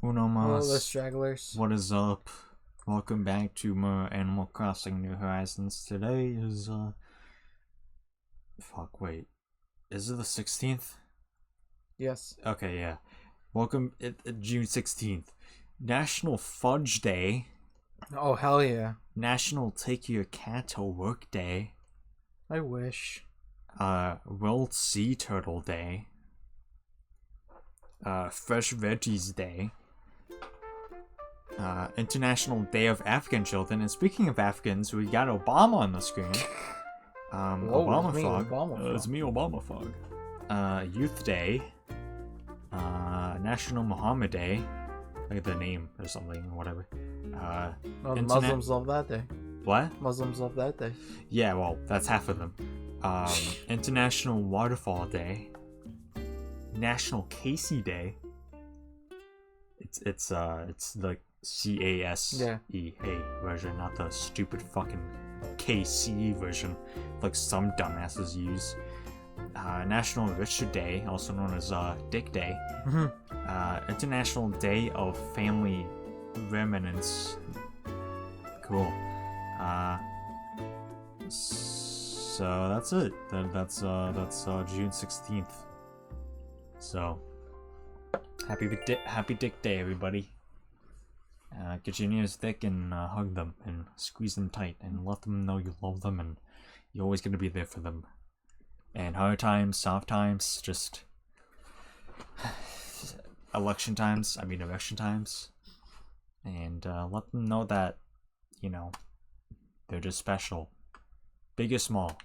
Uno Hello, the mas. stragglers. What is up? Welcome back to more Animal Crossing New Horizons. Today is, Fuck, wait. Is it the 16th? Yes. Okay, yeah. Welcome, June 16th. National Fudge Day. Oh, hell yeah. National Take Your Cat to Work Day. I wish. World Sea Turtle Day. Fresh Veggies Day. International Day of African Children. And speaking of Africans, we got Obama on the screen. Whoa, Obama it's me, Fog. Obama It's me, Obama Fog. Youth Day. National Muhammad Day. Like the name or something, whatever. Oh, the Muslims love that day. What? Muslims love that day. Yeah, well, that's half of them. International Waterfall Day. National Casey Day. It's the CASEA version, not the stupid fucking KC version like some dumbasses use. National Richard Day, also known as Dick Day. International Day of Family Remnants. Cool. So that's it. That's June 16th. So happy Dick Day, everybody. Get your ears thick and hug them and squeeze them tight and let them know you love them and you're always gonna be there for them. And hard times, soft times, just election times, and let them know that, you know, they're just special. Big or small.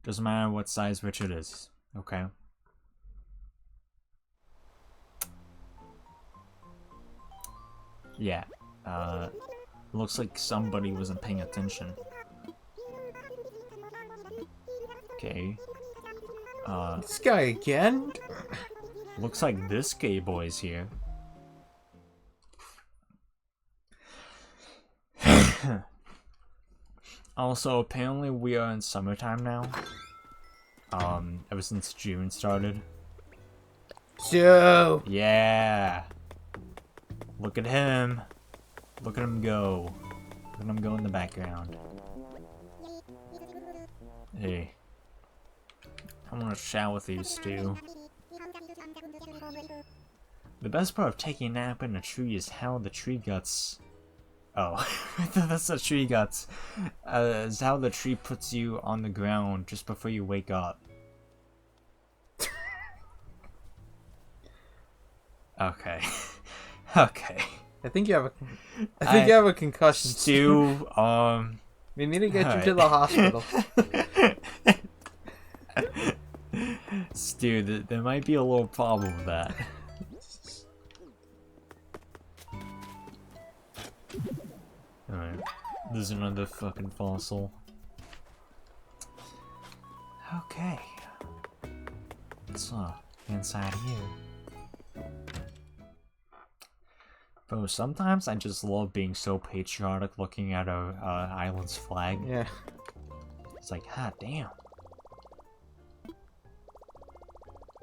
Doesn't matter what size Richard is, okay? Yeah, looks like somebody wasn't paying attention. Okay. This guy again? Looks like this gay boy's here. Also, apparently we are in summertime now. Ever since June started. So. Yeah. Look at him. Look at him go. Look at him go in the background. Hey. I want to chat with you, Stu. The best part of taking a nap in a tree is how the tree guts... Oh, that's the tree guts. Is how the tree puts you on the ground just before you wake up. Okay. Okay. I think you have a concussion. Stu, we need to get you to the hospital. Stu, there might be a little problem with that. Alright, there's another fucking fossil. Okay. So, inside here. Bro, sometimes I just love being so patriotic looking at our island's flag. Yeah. It's like, hot damn.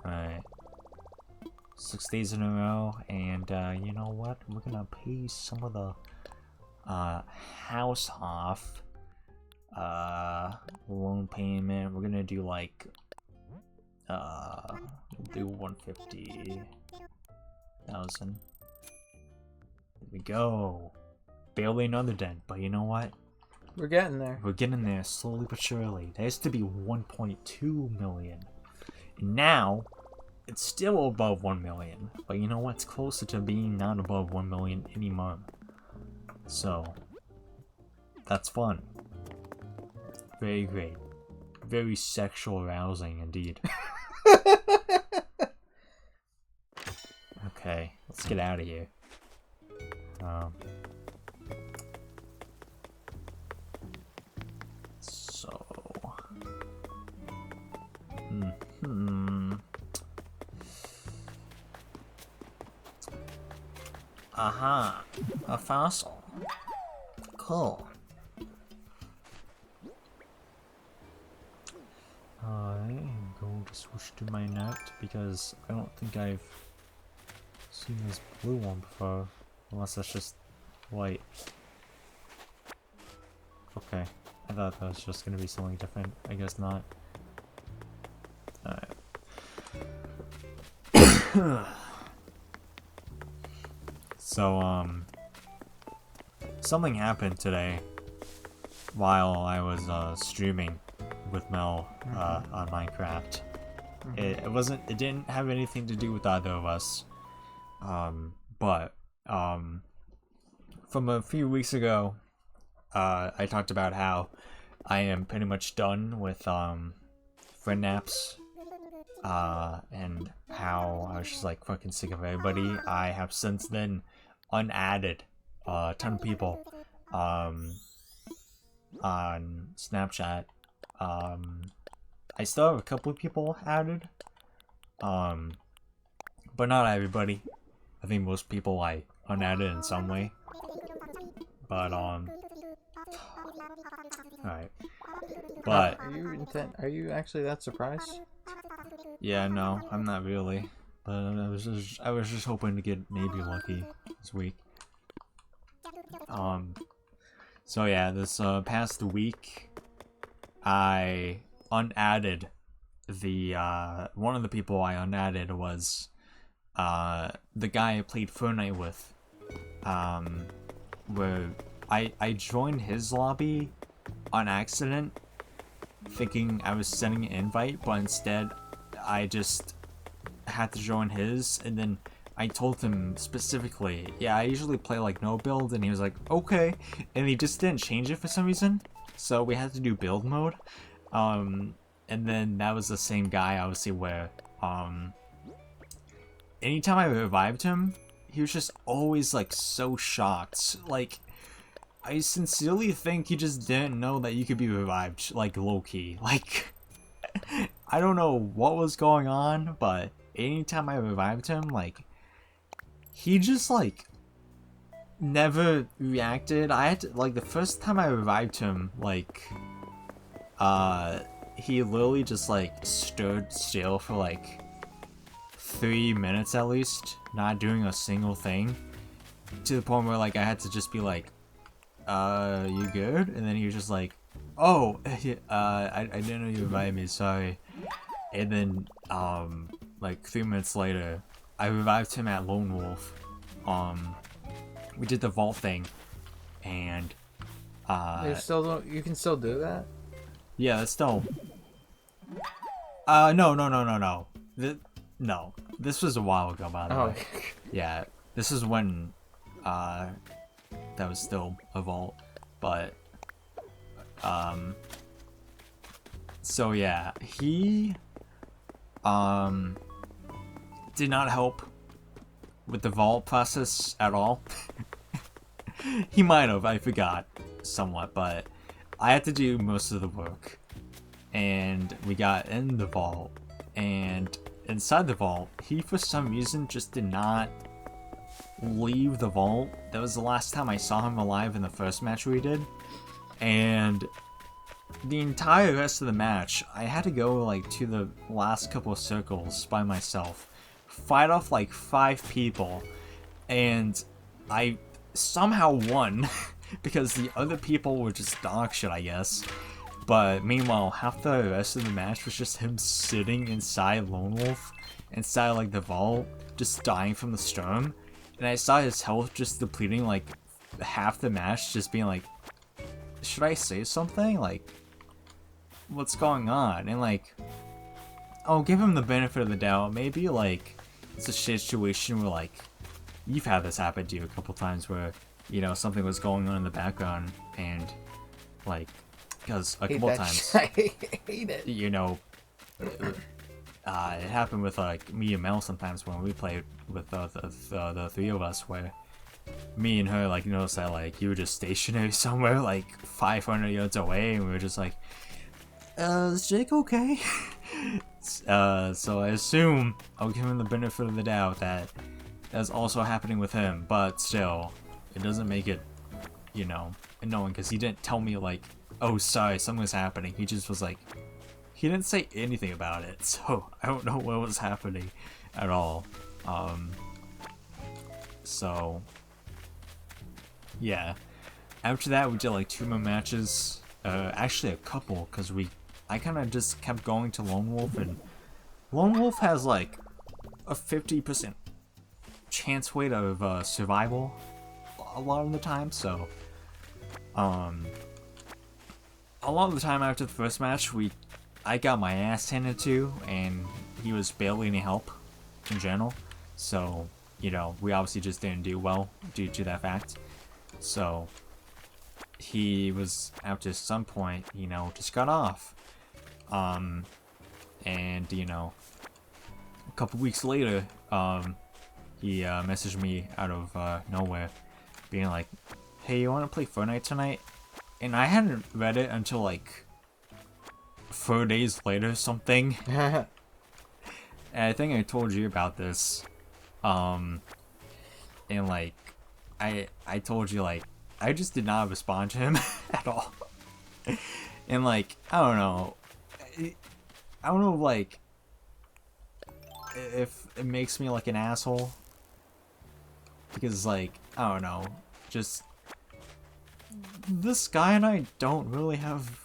Alright. 6 days in a row, and you know what? We're gonna pay some of the house off. Loan payment. We're gonna do like we'll do 150,000. There we go. Barely another dent, but you know what? We're getting there. We're getting there slowly but surely. There used to be 1.2 million. And now, it's still above 1 million. But you know what? It's closer to being not above 1 million anymore. So, that's fun. Very great. Very sexual arousing indeed. Okay, let's get out of here. Aha, a fossil. Cool. I am going to switch to my net because I don't think I've seen this blue one before. Unless that's just white. Okay. I thought that was just gonna be something different. I guess not. Alright. So, something happened today while I was streaming with Mel on Minecraft. It didn't have anything to do with either of us. But from a few weeks ago, I talked about how I am pretty much done with friend naps, and how I was just like fucking sick of everybody. I have since then unadded a ton of people on Snapchat. I still have a couple of people added, but not everybody. I think most people I unadded in some way. But alright. But are you actually that surprised? yeah, no, I'm not really. But I was just hoping to get maybe lucky this week. So yeah, this past week I unadded the one of the people I unadded was the guy I played Fortnite with. Where I joined his lobby on accident, thinking I was sending an invite, but instead I just had to join his, and then I told him specifically, yeah, I usually play like no build, and he was like, okay, and he just didn't change it for some reason, so we had to do build mode. And then that was the same guy, obviously, where anytime I revived him, he was just always like so shocked. Like, I sincerely think he just didn't know that you could be revived, like low-key. Like, I don't know what was going on, but anytime I revived him, like, he just like never reacted. I had to, like, the first time I revived him, like, he literally just like stood still for like 3 minutes at least, not doing a single thing, to the point where like I had to just be like, you good? And then he was just like, oh, I didn't know you revived me, sorry. And then like 3 minutes later, I revived him at Lone Wolf. We did the vault thing, and you can still do that? yeah, that's still no. No, this was a while ago, by the way. Yeah, this is when that was still a vault, but so yeah, he did not help with the vault process at all. He might have, I forgot somewhat, but I had to do most of the work, and we got in the vault, and inside the vault, he for some reason just did not leave the vault. That was the last time I saw him alive in the first match we did, and the entire rest of the match, I had to go like to the last couple of circles by myself, fight off like 5 people, and I somehow won because the other people were just dog shit, I guess. But meanwhile, half the rest of the match was just him sitting inside Lone Wolf, inside like the vault, just dying from the storm. And I saw his health just depleting like half the match, just being like, should I say something? Like, what's going on? And like, I'll give him the benefit of the doubt. Maybe like it's a situation where like you've had this happen to you a couple times where, you know, something was going on in the background, and like, because a couple times, I hate it. You know, it happened with like me and Mel sometimes when we played with the 3 of us, where me and her like noticed that like you were just stationary somewhere like 500 yards away, and we were just like, is Jake okay? So I assume I'll give him the benefit of the doubt that that's also happening with him, but still, it doesn't make it, you know, annoying, because he didn't tell me like, oh sorry, something's happening. He just was like, he didn't say anything about it, so I don't know what was happening at all. So yeah, after that we did like 2 more matches, actually a couple, because I kind of just kept going to Lone Wolf, and Lone Wolf has like a 50% chance rate of survival a lot of the time. So a lot of the time after the first match, I got my ass handed to, and he was barely any help in general. So, you know, we obviously just didn't do well due to that fact. So he was, after some point, you know, just got off. And, you know, a couple weeks later, he messaged me out of nowhere, being like, hey, you want to play Fortnite tonight? And I hadn't read it until like 4 days later or something. And I think I told you about this. And like, I told you, like, I just did not respond to him at all. And like, I don't know, like, if it makes me like an asshole, because like, I don't know, just this guy and I don't really have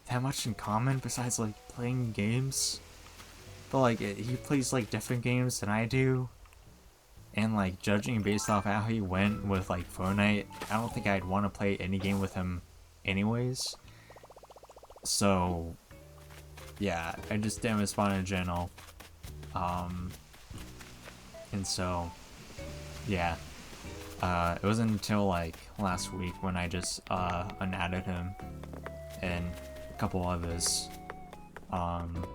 that much in common besides like playing games. But like, he plays like different games than I do, and like, judging based off how he went with like Fortnite, I don't think I'd want to play any game with him anyways. So yeah, I just didn't respond in general. And so yeah, it wasn't until like last week when I just unadded him and a couple others, and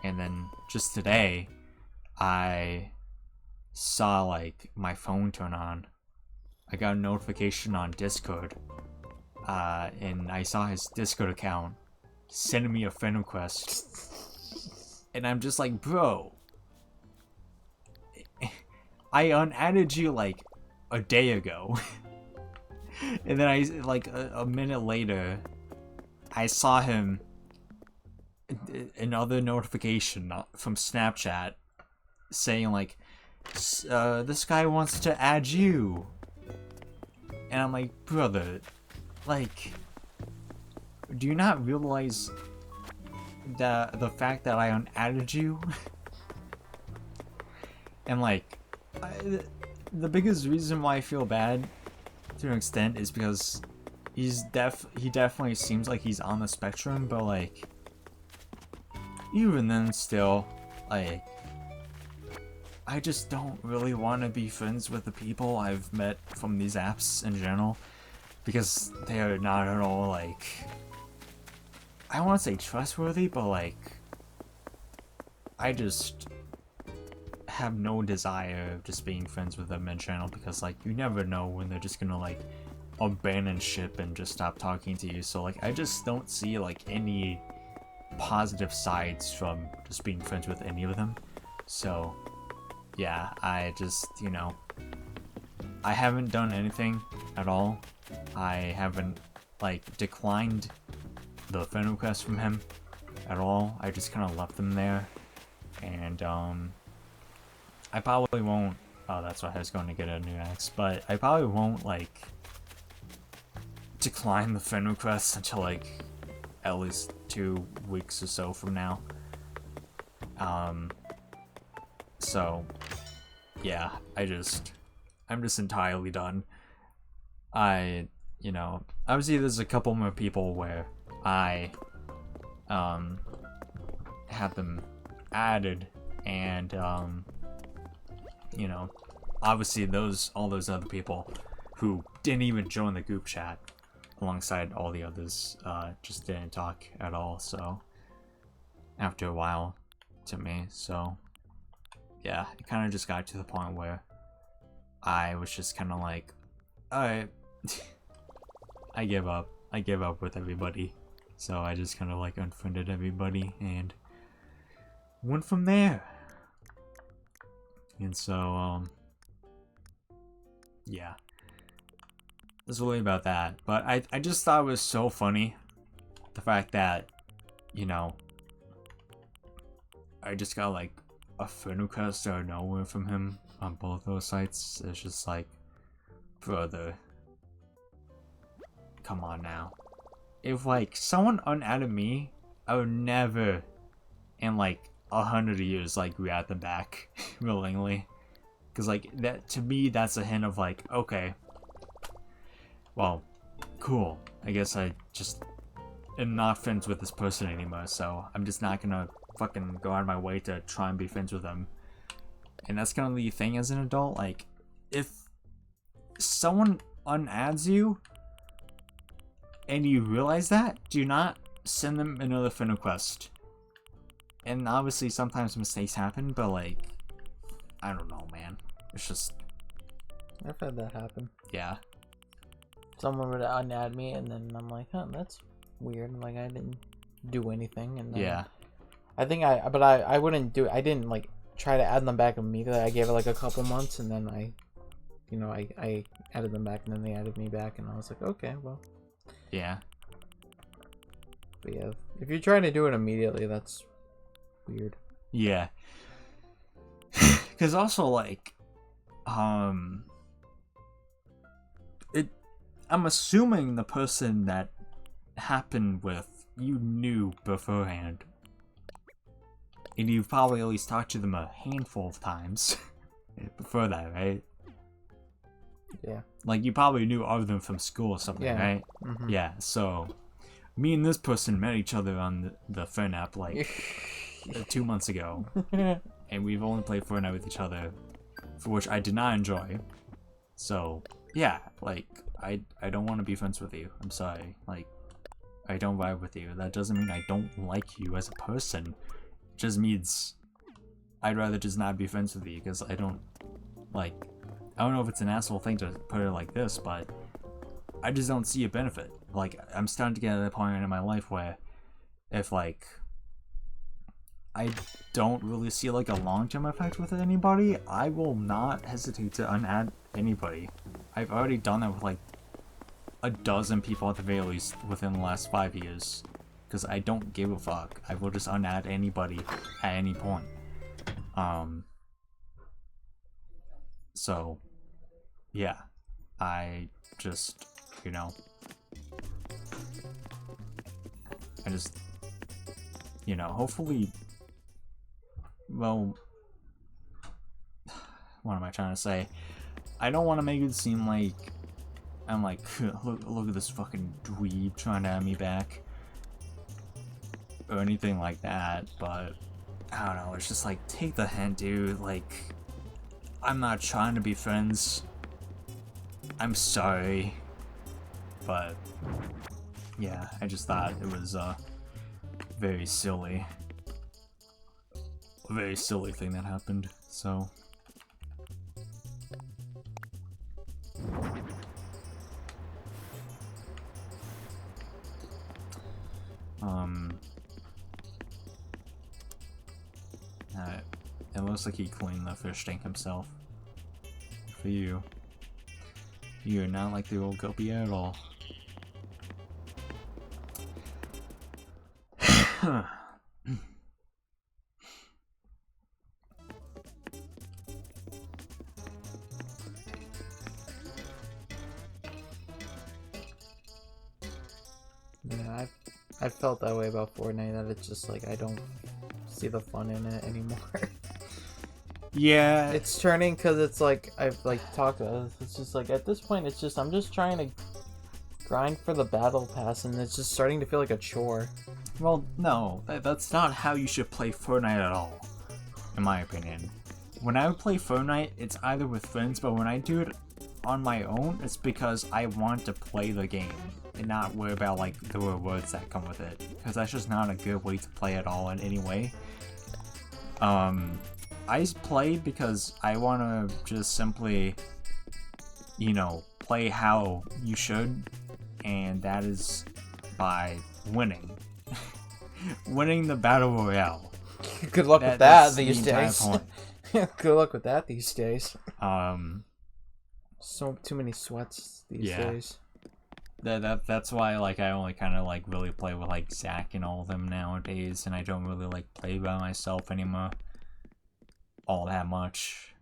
then just today I saw like my phone turn on. I got a notification on Discord, and I saw his Discord account sending me a friend request, and I'm just like, bro, I unadded you like a day ago. And then I like a minute later, I saw him another notification from Snapchat saying like, this guy wants to add you. And I'm like, brother, like, do you not realize that the fact that I unadded you? And like, the biggest reason why I feel bad to an extent is because he definitely seems like he's on the spectrum, but like, even then still, like, I just don't really want to be friends with the people I've met from these apps in general, because they are not at all, like, I don't want to say trustworthy, but like, I just have no desire of just being friends with them in general, because like, you never know when they're just gonna like abandon ship and just stop talking to you. So like, I just don't see like any positive sides from just being friends with any of them. So yeah, I just, you know, I haven't done anything at all. I haven't like declined the friend request from him at all. I just kind of left them there, and I probably won't. Oh, that's why I was going to get a new ex, but I probably won't like decline the friend request until like at least 2 weeks or so from now. So yeah, I'm just entirely done. You know, obviously there's a couple more people where I had them added, and you know, obviously all those other people who didn't even join the group chat alongside all the others just didn't talk at all. So after a while to me, so yeah, it kind of just got to the point where I was just kind of like, alright, I give up with everybody. So I just kind of like unfriended everybody and went from there. And so yeah, that's really about that. But I just thought it was so funny, the fact that, you know, I just got like a friend request out of nowhere from him on both those sites. It's just like, brother, come on now. If like someone unadded me, I would never in like 100 years like re-add them back willingly. Cause like that, to me, that's a hint of like, okay, well, cool. I guess I just am not friends with this person anymore, so I'm just not gonna fucking go out of my way to try and be friends with them. And that's kind of the thing as an adult. Like, if someone unadds you and you realize that, do not send them another friend request. And obviously sometimes mistakes happen, but like, I don't know, man. It's just... I've had that happen. Yeah. Someone would unadd me, and then I'm like, huh, that's weird. Like, I didn't do anything. And then Yeah. I think I wouldn't do it. I didn't, like, try to add them back immediately. I gave it, like, a couple months, and then I added them back, and then they added me back, and I was like, okay, well. Yeah. But yeah, if you're trying to do it immediately, that's weird. Yeah. Because also, like, I'm assuming the person that happened with, you knew beforehand. And you've probably at least talked to them a handful of times before that, right? Yeah. Like, you probably knew of them from school or something, Yeah. right? Mm-hmm. Yeah, so me and this person met each other on the friend app, like, 2 months ago. And we've only played Fortnite with each other, for which I did not enjoy. So, yeah, like, I don't want to be friends with you. I'm sorry. Like, I don't vibe with you. That doesn't mean I don't like you as a person. It just means I'd rather just not be friends with you, because I don't know if it's an asshole thing to put it like this, but I just don't see a benefit. Like, I'm starting to get to that point in my life where if, like, I don't really see, like, a long-term effect with anybody, I will not hesitate to unadd anybody. I've already done that with, like, a dozen people at the very least within the last 5 years. Because I don't give a fuck. I will just unadd anybody at any point. So, yeah. I just, hopefully, well, what am I trying to say? I don't want to make it seem like I'm like, look at this fucking dweeb trying to add me back. Or anything like that, but I don't know, it's just like, take the hint, dude. Like, I'm not trying to be friends. I'm sorry. But, yeah, I just thought it was, very silly. A very silly thing that happened, so. It looks like he cleaned the fish tank himself. For you. You're not like the old guppy at all. Yeah, I've felt that way about Fortnite, that it's just like I don't see the fun in it anymore. Yeah. It's turning, because it's like, I've like talked about this, it's just like at this point it's just, I'm just trying to grind for the battle pass, and it's just starting to feel like a chore. Well, no, that's not how you should play Fortnite at all, in my opinion. When I play Fortnite, it's either with friends, but when I do it on my own, it's because I want to play the game and not worry about like the rewards that come with it, because that's just not a good way to play at all in any way. I play because I want to just simply, play how you should, and that is by winning. Winning the Battle Royale. Good luck with that these days. Good luck with that these days. So too many sweats these days. That's why like I only kind of like really play with like Zach and all of them nowadays, and I don't really like play by myself anymore all that much.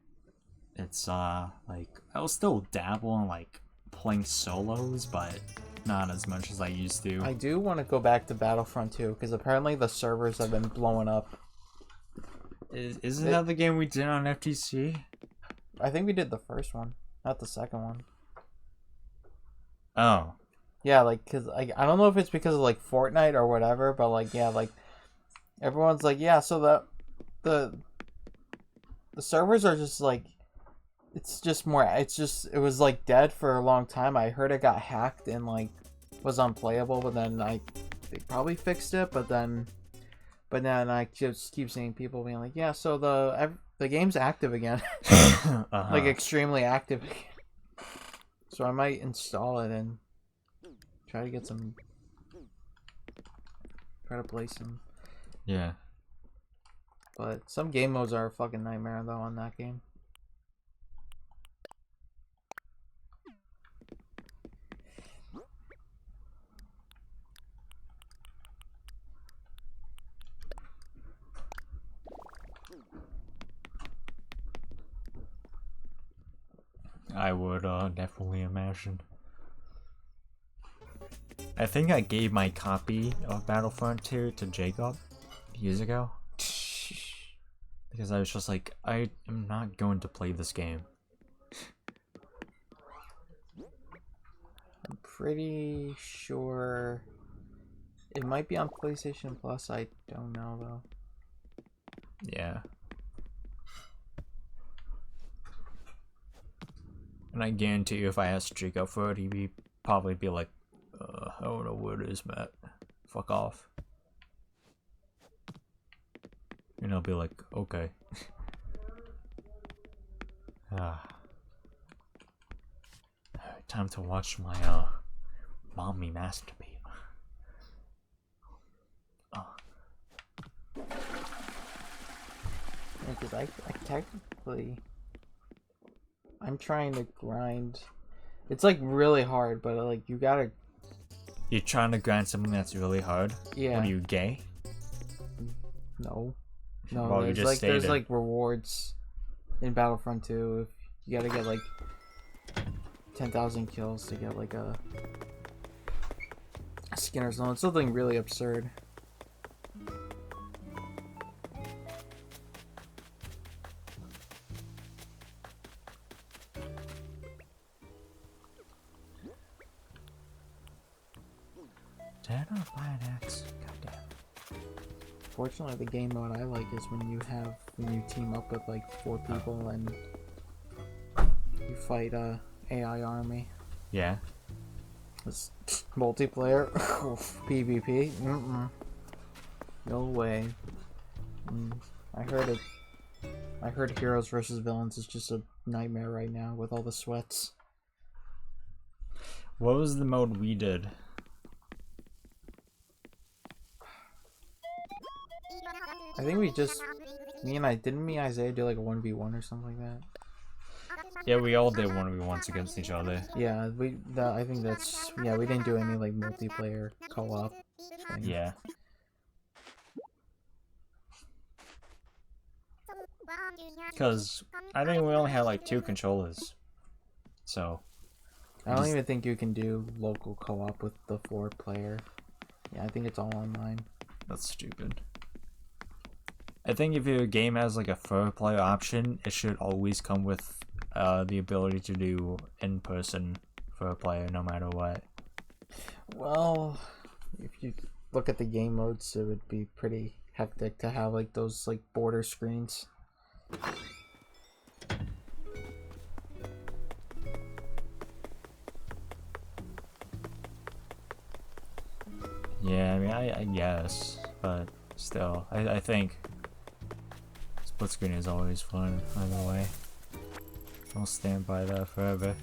it's like I'll still dabble in like playing solos, but not as much as I used to. I do want to go back to Battlefront 2 because apparently the servers have been blowing up. Isn't that the game we did on FTC? I think we did the first one, not the second one. Oh. Yeah, like, cause like I don't know if it's because of like Fortnite or whatever, but like yeah, like everyone's like yeah, so the servers are just like it was like dead for a long time. I heard it got hacked and like was unplayable, but then they probably fixed it, but then I just keep seeing people being like yeah, so the game's active again. Like extremely active again. So I might install it and try to play some. Yeah. But some game modes are a fucking nightmare though on that game. I would definitely imagine. I think I gave my copy of Battlefront 2 to Jacob years ago. Because I was just like, I am not going to play this game. I'm pretty sure it might be on PlayStation Plus. I don't know though. Yeah. And I guarantee you, if I asked Jacob for it, he'd probably be like, I don't know where it is, Matt. Fuck off. And I'll be like, okay. Time to watch my mommy masturbate. Because I technically I'm trying to grind. It's like really hard, but like you gotta. You're trying to grind something that's really hard? Yeah. What are you, gay? No. Well, there's like there's like rewards in Battlefront 2. If you gotta get like 10,000 kills to get like a Skinner's Zone. It's something really absurd. Fortunately, the game mode I like is when you team up with like 4 people and you fight a AI army. Yeah. It's multiplayer. PvP. No way. I heard Heroes versus Villains is just a nightmare right now with all the sweats. What was the mode we did? I think me and Isaiah do like a 1v1 or something like that. Yeah, we all did 1v1s against each other. Yeah, I think that's, yeah, we didn't do any like multiplayer co-op thing. Yeah. Because I think we only had like 2 controllers. So. I don't even think you can do local co-op with the 4-player. Yeah, I think it's all online. That's stupid. I think if your game has like a 4-player option, it should always come with the ability to do in-person 4-player no matter what. Well, if you look at the game modes, it would be pretty hectic to have like those like border screens. Yeah, I mean, I guess, but still, I think split screen is always fun, either way. I'll stand by that forever.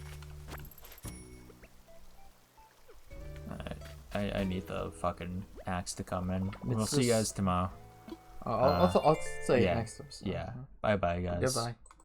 I need the fucking axe to come in. We'll see you guys tomorrow. I'll say yeah, next episode. Yeah. Bye bye, guys. Goodbye.